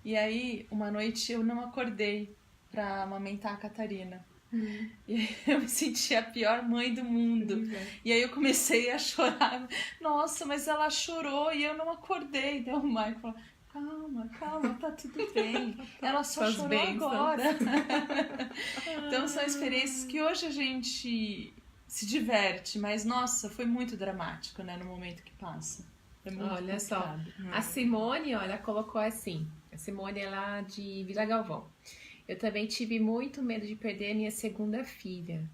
E aí, uma noite, eu não acordei pra amamentar a Catarina. E aí eu me senti a pior mãe do mundo. E aí eu comecei a chorar. Nossa, mas ela chorou e eu não acordei. Daí o Michael falou, calma, tá tudo bem. Ela só chorou agora. Então são experiências que hoje a gente se diverte, mas nossa, foi muito dramático, né, no momento que passa. É muito Olha só. complicado. A Simone, olha, colocou assim. A Simone é lá de Vila Galvão. Eu também tive muito medo de perder a minha segunda filha,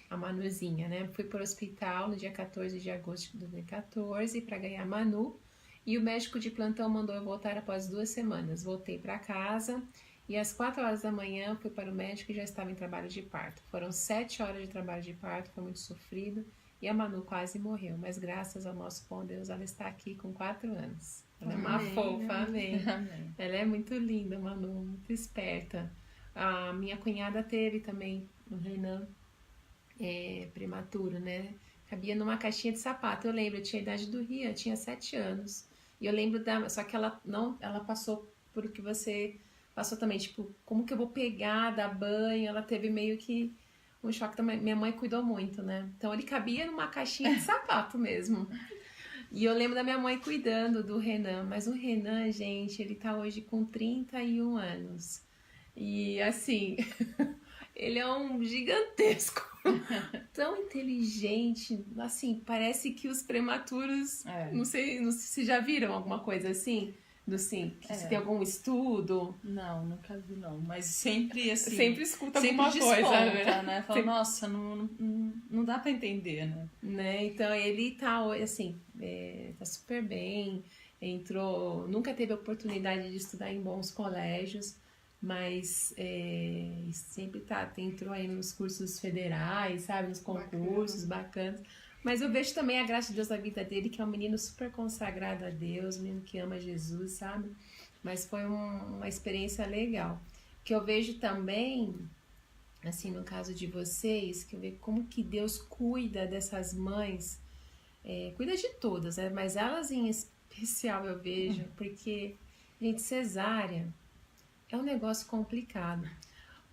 a Manuzinha, né? Fui para o hospital no dia 14 de agosto de 2014 para ganhar a Manu. E o médico de plantão mandou eu voltar após 2 semanas. Voltei para casa e às 4 horas da manhã fui para o médico e já estava em trabalho de parto. Foram 7 horas de trabalho de parto, foi muito sofrido. E a Manu quase morreu, mas graças ao nosso bom Deus, ela está aqui com 4 anos. Ela é uma Amém, fofa, amém. Amém. Ela é muito linda, Manu, muito esperta. A minha cunhada teve também o Renan prematuro, né? Cabia numa caixinha de sapato. Eu lembro, eu tinha a idade do Rian, eu tinha 7 anos. E eu lembro só que ela passou por o que você passou também, tipo, como que eu vou pegar, dar banho? Ela teve meio que um choque também. Minha mãe cuidou muito, né? Então ele cabia numa caixinha de sapato mesmo. E eu lembro da minha mãe cuidando do Renan, mas o Renan, gente, ele tá hoje com 31 anos. E assim, ele é um gigantesco, tão inteligente, assim, parece que os prematuros, não sei se já viram alguma coisa assim, se tem algum estudo. Não, nunca vi não, mas sempre assim, sempre escuta sempre alguma coisa, né? Fala, nossa, não dá pra entender, né? Então ele tá, assim, tá super bem, nunca teve a oportunidade de estudar em bons colégios, mas sempre entrou aí nos cursos federais, sabe, nos concursos bacanas. Mas eu vejo também a graça de Deus na vida dele, que é um menino super consagrado a Deus, um menino que ama Jesus, sabe? Mas foi uma experiência legal. Que eu vejo também, assim, no caso de vocês, que eu vejo como que Deus cuida dessas mães, cuida de todas, né? Mas elas em especial eu vejo, porque, gente, cesárea é um negócio complicado.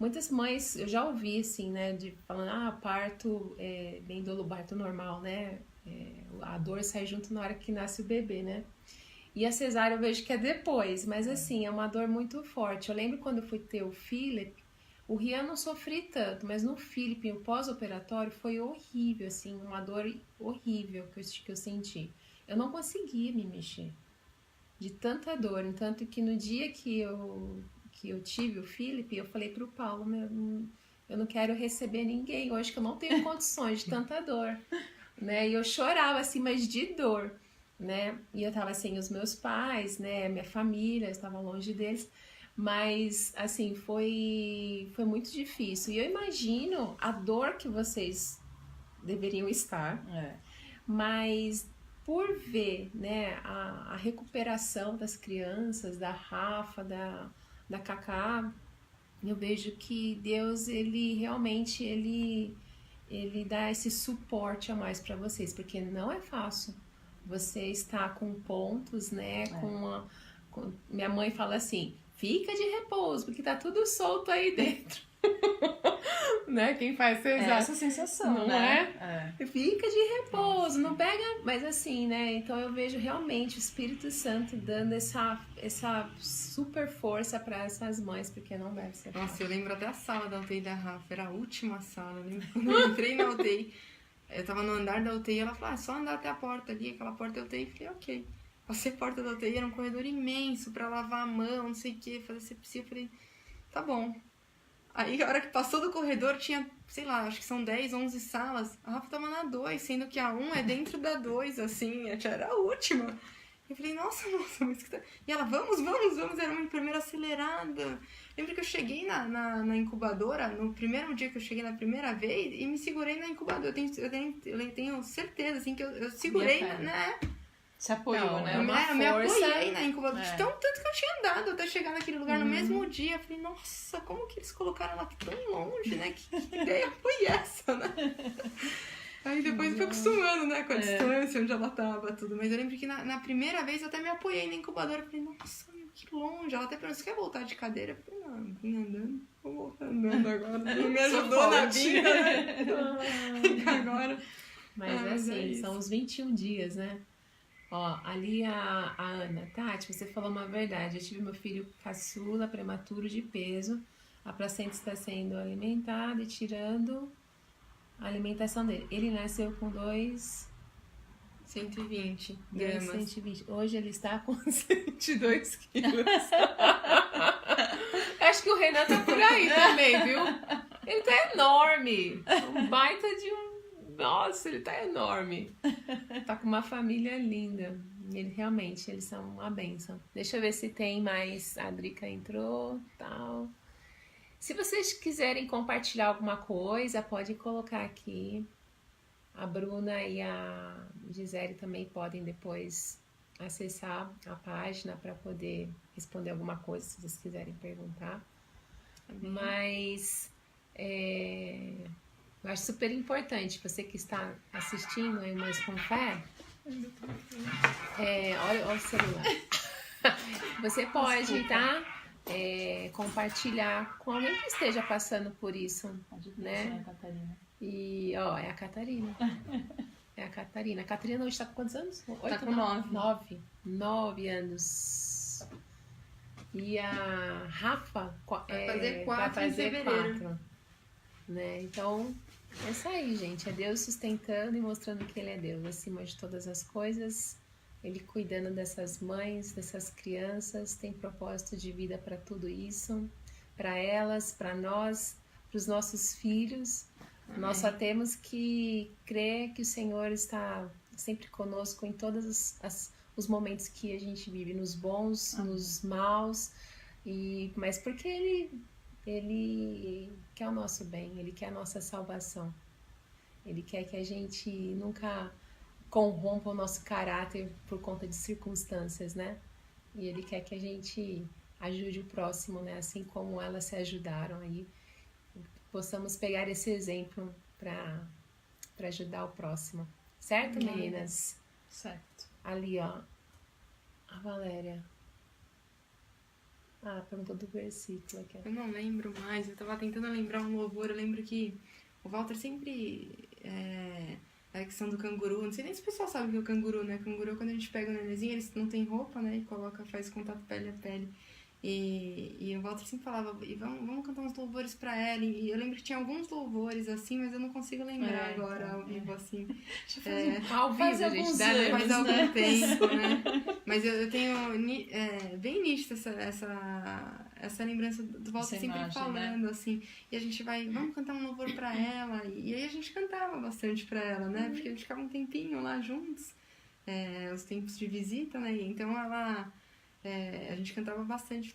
Muitas mães, eu já ouvi assim, né, falando, parto bem dolo, parto normal, né, a dor sai junto na hora que nasce o bebê, né, e a cesárea eu vejo que é depois, mas assim, é uma dor muito forte. Eu lembro quando eu fui ter o Philip, o Rian não sofri tanto, mas no Philip, o pós-operatório, foi horrível, assim, uma dor horrível que eu senti. Eu não conseguia me mexer, de tanta dor, tanto que no dia que eu tive o Felipe, eu falei pro Paulo, eu não quero receber ninguém hoje, que eu não tenho condições de tanta dor, né, e eu chorava assim, mas de dor, né, e eu tava sem os meus pais, né, minha família, eu estava longe deles, mas assim, foi muito difícil, e eu imagino a dor que vocês deveriam estar, mas por ver, né, a recuperação das crianças, da Rafa, da Cacá, eu vejo que Deus, ele realmente, ele dá esse suporte a mais para vocês, porque não é fácil você estar com pontos, né, minha mãe fala assim, fica de repouso, porque tá tudo solto aí dentro. Né? Quem faz cesárea. Essa sensação, não né? Fica de repouso, não pega. Mas assim, né? Então eu vejo realmente o Espírito Santo dando essa super força para essas mães, porque não deve ser fácil. Nossa, eu lembro até a sala da UTI da Rafa, era a última sala. Eu lembro quando eu entrei na UTI, eu tava no andar da UTI, ela falou, só andar até a porta ali, aquela porta da UTI. Eu falei, ok. Passei a porta da UTI, era um corredor imenso pra lavar a mão, não sei o que, fazer sepsia. Eu falei, tá bom. Aí, a hora que passou do corredor, tinha, sei lá, acho que são 10, 11 salas. A Rafa tava na 2, sendo que a 1 é dentro da 2, assim, era a última. Eu falei, nossa, mas que tá... E ela, vamos, era uma enfermeira acelerada. Lembro que eu cheguei na incubadora, no primeiro dia que eu cheguei na primeira vez, e me segurei na incubadora. Eu tenho certeza, assim, que eu segurei, né? Se apoiou, né? Eu me apoiei na incubadora. Tanto que eu tinha andado até chegar naquele lugar no mesmo dia. Eu falei, nossa, como que eles colocaram ela tão longe, né? Que ideia foi essa, né? Aí depois eu fui acostumando, né? Com a distância, onde ela tava, tudo. Mas eu lembro que na primeira vez eu até me apoiei na incubadora. Eu falei, nossa, que longe. Ela até perguntou, você quer voltar de cadeira? Eu falei, não, vim andando. Vou voltar andando agora. Não me ajudou na vida, né? Agora. Mas assim, são os 21 dias, né? Ó, ali a Ana, Tati, você falou uma verdade. Eu tive meu filho caçula, prematuro, de peso. A placenta está sendo alimentada e tirando a alimentação dele. Ele nasceu com 2 120 gramas. 120. Hoje ele está com 102 quilos. Acho que o Renan tá por aí também, viu? Ele tá enorme. Um baita de um... Nossa, ele tá enorme. Tá com uma família linda. Eles são uma bênção. Deixa eu ver se tem mais. A Drica entrou, tal. Se vocês quiserem compartilhar alguma coisa, pode colocar aqui. A Bruna e a Gisele também podem depois acessar a página para poder responder alguma coisa, se vocês quiserem perguntar. Mas eu acho super importante, você que está assistindo aí Mães com Fé, olha o celular. Você pode, tá? Compartilhar com alguém que esteja passando por isso, né? Catarina. E, é a Catarina. É a Catarina. A Catarina hoje tá com quantos anos? 8, tá com 9. 9 anos. E a Rafa Vai fazer 4 vai fazer em fevereiro. 4. Né? Então, é isso aí, gente. É Deus sustentando e mostrando que Ele é Deus. Acima de todas as coisas, Ele cuidando dessas mães, dessas crianças. Tem propósito de vida para tudo isso. Para elas, para nós, para os nossos filhos. Amém. Nós só temos que crer que o Senhor está sempre conosco em todos os momentos que a gente vive, nos bons, nos maus, mas porque Ele quer o nosso bem, Ele quer a nossa salvação. Ele quer que a gente nunca corrompa o nosso caráter por conta de circunstâncias, né? E Ele quer que a gente ajude o próximo, né? Assim como elas se ajudaram aí. Possamos pegar esse exemplo para ajudar o próximo. Certo, meninas? Certo. Ali, ó. A Valéria. Perguntou do versículo aqui. Eu não lembro mais. Eu tava tentando lembrar um louvor. Eu lembro que o Walter sempre... a questão do canguru. Não sei nem se o pessoal sabe o que é o canguru, né? Canguru, quando a gente pega o nenenzinho, eles não tem roupa, né? E faz contato pele a pele. E o Walter sempre falava, e vamos cantar uns louvores pra ela. E eu lembro que tinha alguns louvores assim, mas eu não consigo lembrar agora ao vivo assim. Ao vivo, a gente dá, né? Faz algum tempo, né? Mas eu tenho bem nítida essa lembrança do Walter sempre imagem, falando, né? Assim. E a gente vamos cantar um louvor pra ela. E aí a gente cantava bastante pra ela, né? Porque a gente ficava um tempinho lá juntos, os tempos de visita, né? Então ela... a gente cantava bastante.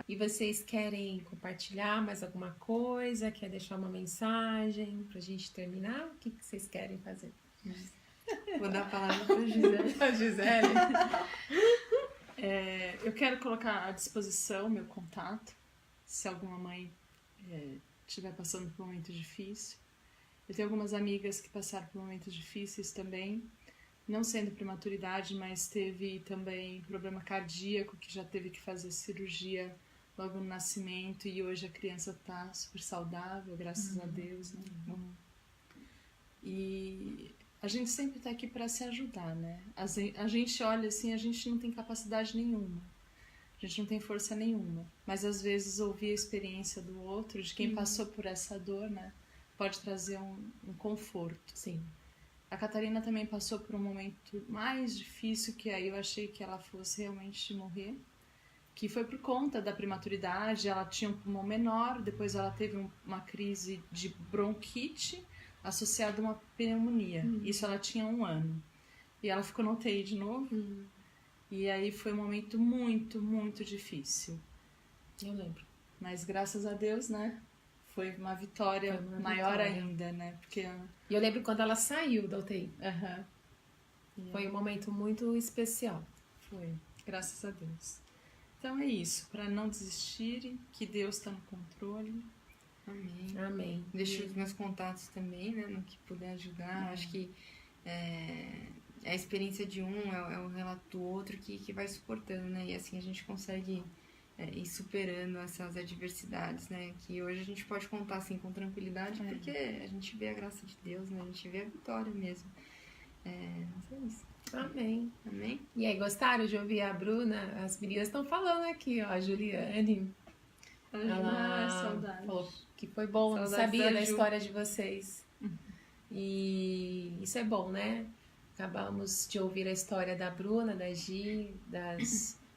E vocês querem compartilhar mais alguma coisa? Quer deixar uma mensagem pra gente terminar? O que vocês querem fazer? Vou dar a palavra pra Gisele. A Gisele. Eu quero colocar à disposição meu contato, se alguma mãe estiver passando por um momento difícil. Eu tenho algumas amigas que passaram por momentos difíceis também. Não sendo prematuridade, mas teve também problema cardíaco, que já teve que fazer cirurgia logo no nascimento, e hoje a criança está super saudável, graças a Deus, né? E a gente sempre está aqui para se ajudar, né? A gente olha assim, a gente não tem capacidade nenhuma, a gente não tem força nenhuma, mas às vezes ouvir a experiência do outro, de quem passou por essa dor, né? Pode trazer um conforto. Sim. A Catarina também passou por um momento mais difícil, que aí eu achei que ela fosse realmente morrer, que foi por conta da prematuridade. Ela tinha um pulmão menor, depois ela teve uma crise de bronquite associada a uma pneumonia. Isso ela tinha 1 ano. E ela ficou no UTI de novo. E aí foi um momento muito, muito difícil. Eu lembro. Mas graças a Deus, né? Foi uma vitória maior ainda, né? Porque... E eu lembro quando ela saiu da UTI. Foi um Yeah. momento muito especial. Foi, graças a Deus. Então é isso, para não desistirem, que Deus está no controle. Amém. Amém. Deixo os meus contatos também, né? No que puder ajudar. Acho que a experiência de um é o relato do outro que vai suportando, né? E assim a gente consegue... ir superando essas adversidades, né? Que hoje a gente pode contar assim com tranquilidade, porque a gente vê a graça de Deus, né? A gente vê a vitória mesmo. Mas é isso. Amém. Amém? E aí, gostaram de ouvir a Bruna? As meninas estão falando aqui, ó. A Juliane. Ela saudade. falou que foi bom, Saudades sabia da Ju. história de vocês. E isso é bom, né? Acabamos de ouvir a história da Bruna, da Gi,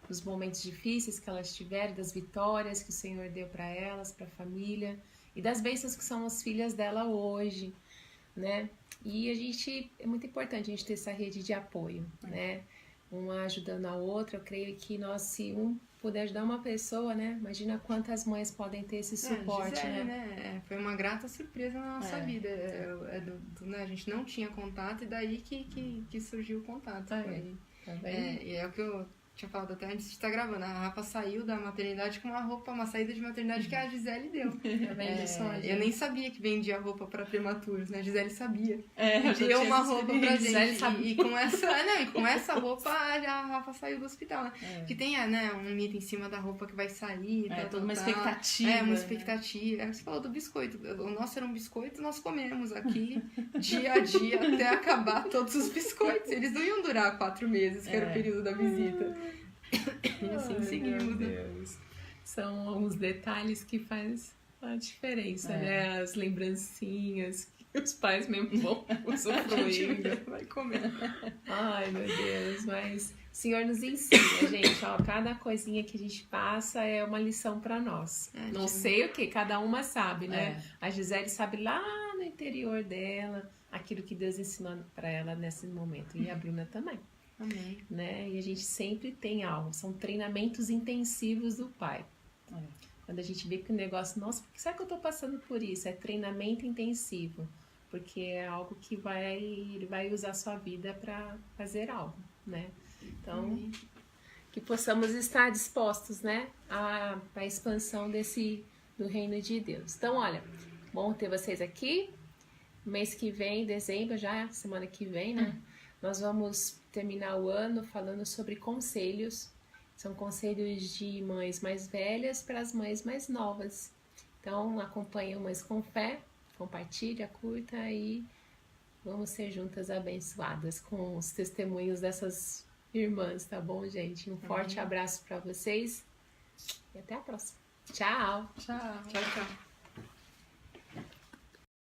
dos momentos difíceis que elas tiveram, das vitórias que o Senhor deu para elas, para a família, e das bênçãos que são as filhas dela hoje, né? E é muito importante a gente ter essa rede de apoio, né? Uma ajudando a outra. Eu creio que se um puder ajudar uma pessoa, né? Imagina quantas mães podem ter esse suporte, Gisele, né? Foi uma grata surpresa na nossa vida. Né? A gente não tinha contato e daí que surgiu o contato. Tá vendo? E é o que eu tinha falado até antes de estar gravando. A Rafa saiu da maternidade com uma saída de maternidade que a Gisele deu. Eu nem sabia que vendia roupa para prematuros, né? A Gisele sabia. Deu uma roupa pra gente. E com essa roupa a Rafa saiu do hospital, né? Porque tem, né, um mito em cima da roupa que vai sair. Toda uma expectativa. Uma expectativa. Você falou do biscoito. O nosso era um biscoito, nós comemos aqui dia a dia até acabar todos os biscoitos. Eles não iam durar 4 meses, que era o período da visita. E assim seguimos, né? São alguns detalhes que faz a diferença, né? As lembrancinhas que os pais mesmo vão usufruindo. Vai comer. Ai, meu Deus, mas o Senhor nos ensina, gente, ó, cada coisinha que a gente passa é uma lição para nós. Não sei o que, cada uma sabe, né? A Gisele sabe lá no interior dela aquilo que Deus ensinou para ela nesse momento, e a Bruna também. Amém. Né? E a gente sempre tem algo, são treinamentos intensivos do Pai. Quando a gente vê que o negócio, nossa, por que será que eu tô passando por isso? É treinamento intensivo, porque é algo que ele vai usar a sua vida para fazer algo, né? Então, que possamos estar dispostos, né, à expansão do reino de Deus. Então, olha, bom ter vocês aqui. Mês que vem, dezembro, já semana que vem, né? Nós vamos terminar o ano falando sobre conselhos. São conselhos de mães mais velhas para as mães mais novas. Então, acompanhe o Mães com Fé, compartilha, curta e vamos ser juntas abençoadas com os testemunhos dessas irmãs, tá bom, gente? Um forte abraço para vocês e até a próxima. Tchau! Tchau! Tchau, tchau.